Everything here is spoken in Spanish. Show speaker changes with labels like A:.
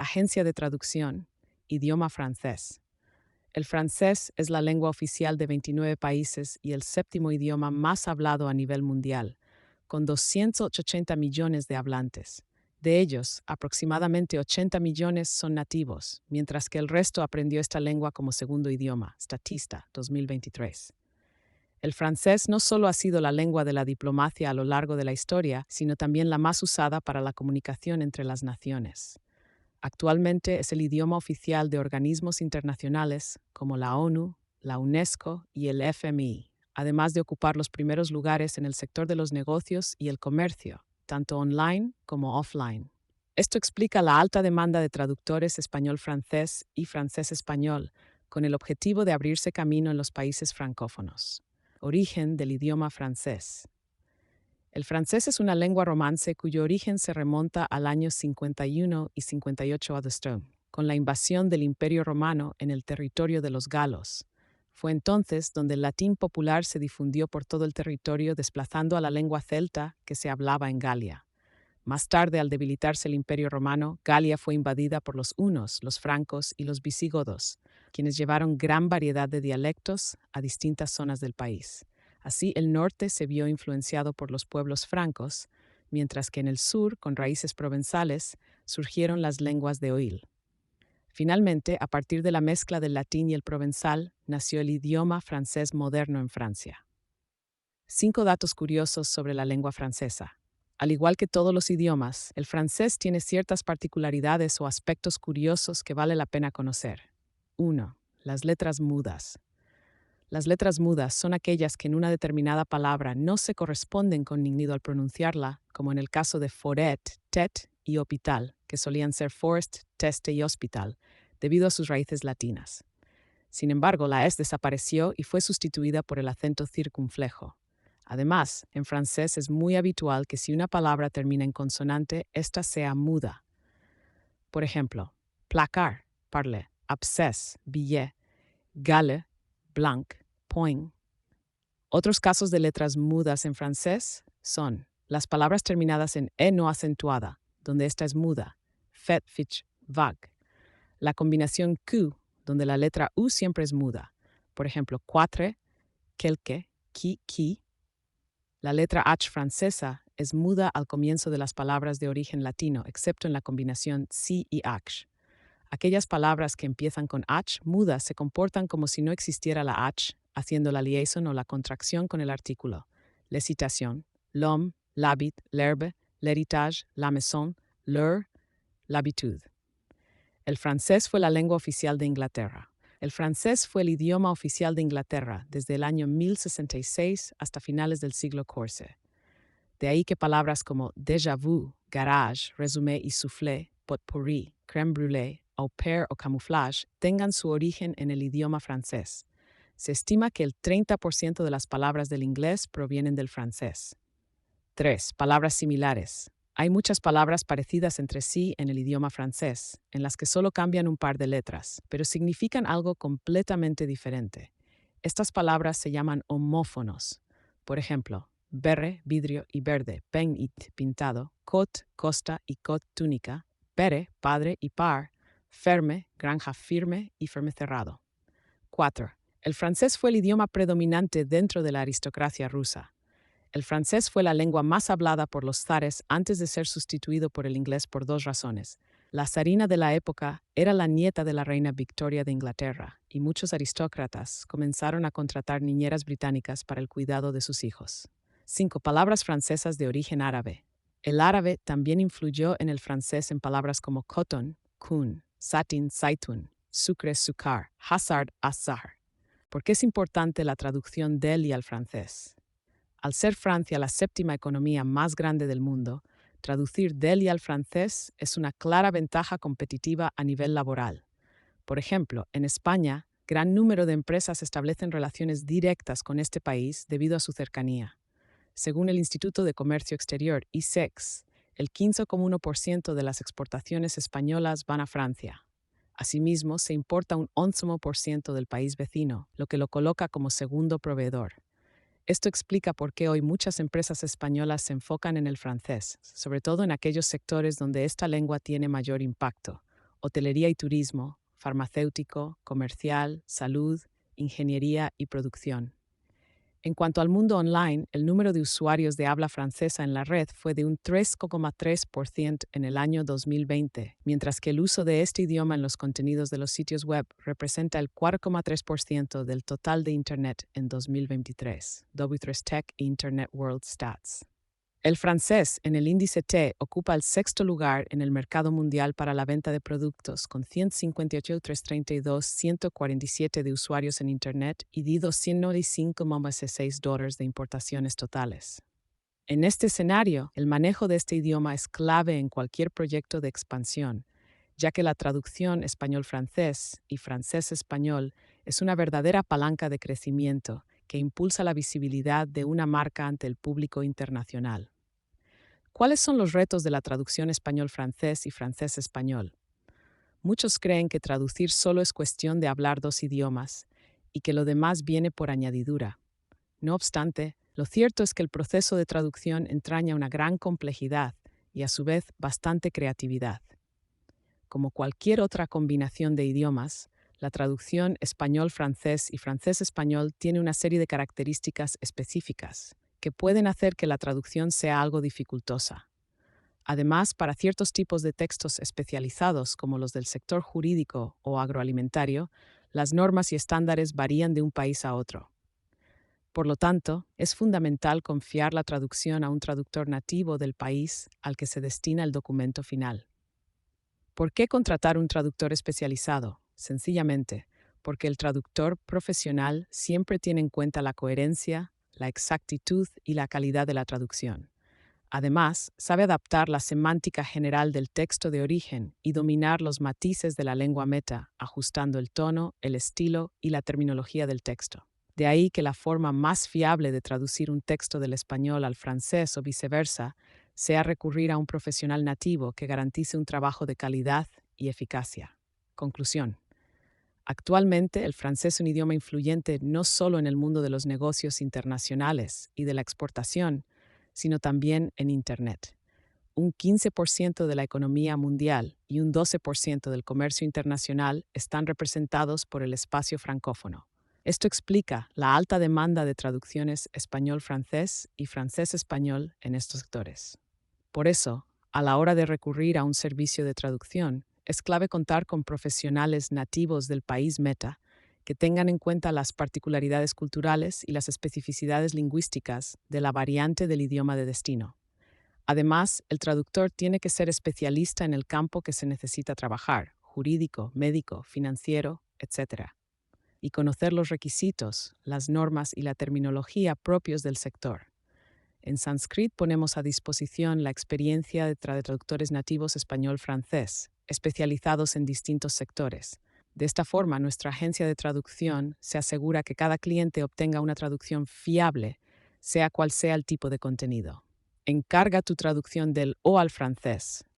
A: Agencia de Traducción, idioma francés. El francés es la lengua oficial de 29 países y el séptimo idioma más hablado a nivel mundial, con 280 millones de hablantes. De ellos, aproximadamente 80 millones son nativos, mientras que el resto aprendió esta lengua como segundo idioma, Statista 2023. El francés no solo ha sido la lengua de la diplomacia a lo largo de la historia, sino también la más usada para la comunicación entre las naciones. Actualmente es el idioma oficial de organismos internacionales como la ONU, la UNESCO y el FMI, además de ocupar los primeros lugares en el sector de los negocios y el comercio, tanto online como offline. Esto explica la alta demanda de traductores español-francés y francés-español, con el objetivo de abrirse camino en los países francófonos. Origen del idioma francés. El francés es una lengua romance cuyo origen se remonta al año 51 y 58 a.C., con la invasión del Imperio Romano en el territorio de los galos. Fue entonces donde el latín popular se difundió por todo el territorio, desplazando a la lengua celta que se hablaba en Galia. Más tarde, al debilitarse el Imperio Romano, Galia fue invadida por los hunos, los francos y los visigodos, quienes llevaron gran variedad de dialectos a distintas zonas del país. Así, el norte se vio influenciado por los pueblos francos, mientras que en el sur, con raíces provenzales, surgieron las lenguas de Oïl. Finalmente, a partir de la mezcla del latín y el provenzal, nació el idioma francés moderno en Francia. 5 datos curiosos sobre la lengua francesa. Al igual que todos los idiomas, el francés tiene ciertas particularidades o aspectos curiosos que vale la pena conocer. 1. Las letras mudas. Las letras mudas son aquellas que en una determinada palabra no se corresponden con ningún al pronunciarla, como en el caso de foret, tet y hospital, que solían ser forest, teste y hospital, debido a sus raíces latinas. Sin embargo, la S desapareció y fue sustituida por el acento circunflejo. Además, en francés es muy habitual que si una palabra termina en consonante, ésta sea muda. Por ejemplo, placard, parler, abscess, billet, gale, blanc, point. Otros casos de letras mudas en francés son las palabras terminadas en E no acentuada, donde esta es muda, fait, fich, vague. La combinación Q, donde la letra U siempre es muda. Por ejemplo, quatre, quelque, qui. La letra H francesa es muda al comienzo de las palabras de origen latino, excepto en la combinación si y ach. Aquellas palabras que empiezan con H mudas se comportan como si no existiera la H, haciendo la liaison o la contracción con el artículo. Les citations, l'homme, l'habit, l'herbe, l'héritage, la maison, l'heure, l'habitude. El francés fue la lengua oficial de Inglaterra. El francés fue el idioma oficial de Inglaterra desde el año 1066 hasta finales del siglo XIV. De ahí que palabras como déjà vu, garage, résumé y soufflé, potpourri, crème brûlée, au pair o camouflage tengan su origen en el idioma francés. Se estima que el 30% de las palabras del inglés provienen del francés. 3. Palabras similares. Hay muchas palabras parecidas entre sí en el idioma francés, en las que solo cambian un par de letras, pero significan algo completamente diferente. Estas palabras se llaman homófonos. Por ejemplo, berre, vidrio y verde, pen it, pintado, cot, costa y cot, túnica, pere, padre y par, ferme, granja firme y ferme cerrado. 4. El francés fue el idioma predominante dentro de la aristocracia rusa. El francés fue la lengua más hablada por los zares antes de ser sustituido por el inglés por 2 razones. La zarina de la época era la nieta de la reina Victoria de Inglaterra, y muchos aristócratas comenzaron a contratar niñeras británicas para el cuidado de sus hijos. 5. Palabras francesas de origen árabe. El árabe también influyó en el francés en palabras como cotton, kun, satin, saitun, sucre, sucar, hazard, azar. ¿Por qué es importante la traducción del y al francés? Al ser Francia la séptima economía más grande del mundo, traducir del y al francés es una clara ventaja competitiva a nivel laboral. Por ejemplo, en España, gran número de empresas establecen relaciones directas con este país debido a su cercanía. Según el Instituto de Comercio Exterior, ISEX, el 15,1% de las exportaciones españolas van a Francia. Asimismo, se importa un 11% del país vecino, lo que lo coloca como segundo proveedor. Esto explica por qué hoy muchas empresas españolas se enfocan en el francés, sobre todo en aquellos sectores donde esta lengua tiene mayor impacto, hotelería y turismo, farmacéutico, comercial, salud, ingeniería y producción. En cuanto al mundo online, el número de usuarios de habla francesa en la red fue de un 3,3% en el año 2020, mientras que el uso de este idioma en los contenidos de los sitios web representa el 4,3% del total de Internet en 2023. W3 Tech e Internet World Stats. El francés en el índice T ocupa el sexto lugar en el mercado mundial para la venta de productos, con 158,332,147 de usuarios en Internet y de $295,6 de importaciones totales. En este escenario, el manejo de este idioma es clave en cualquier proyecto de expansión, ya que la traducción español-francés y francés-español es una verdadera palanca de crecimiento que impulsa la visibilidad de una marca ante el público internacional. ¿Cuáles son los retos de la traducción español-francés y francés-español? Muchos creen que traducir solo es cuestión de hablar dos idiomas y que lo demás viene por añadidura. No obstante, lo cierto es que el proceso de traducción entraña una gran complejidad y a su vez bastante creatividad. Como cualquier otra combinación de idiomas, la traducción español-francés y francés-español tiene una serie de características específicas que pueden hacer que la traducción sea algo dificultosa. Además, para ciertos tipos de textos especializados, como los del sector jurídico o agroalimentario, las normas y estándares varían de un país a otro. Por lo tanto, es fundamental confiar la traducción a un traductor nativo del país al que se destina el documento final. ¿Por qué contratar un traductor especializado? Sencillamente, porque el traductor profesional siempre tiene en cuenta la coherencia, la exactitud y la calidad de la traducción. Además, sabe adaptar la semántica general del texto de origen y dominar los matices de la lengua meta, ajustando el tono, el estilo y la terminología del texto. De ahí que la forma más fiable de traducir un texto del español al francés o viceversa sea recurrir a un profesional nativo que garantice un trabajo de calidad y eficacia. Conclusión. Actualmente, el francés es un idioma influyente no solo en el mundo de los negocios internacionales y de la exportación, sino también en Internet. Un 15% de la economía mundial y un 12% del comercio internacional están representados por el espacio francófono. Esto explica la alta demanda de traducciones español-francés y francés-español en estos sectores. Por eso, a la hora de recurrir a un servicio de traducción, es clave contar con profesionales nativos del país meta que tengan en cuenta las particularidades culturales y las especificidades lingüísticas de la variante del idioma de destino. Además, el traductor tiene que ser especialista en el campo que se necesita trabajar, jurídico, médico, financiero, etc., y conocer los requisitos, las normas y la terminología propios del sector. En Sanskrit ponemos a disposición la experiencia de traductores nativos español-francés, especializados en distintos sectores. De esta forma, nuestra agencia de traducción se asegura que cada cliente obtenga una traducción fiable, sea cual sea el tipo de contenido. Encarga tu traducción del o al francés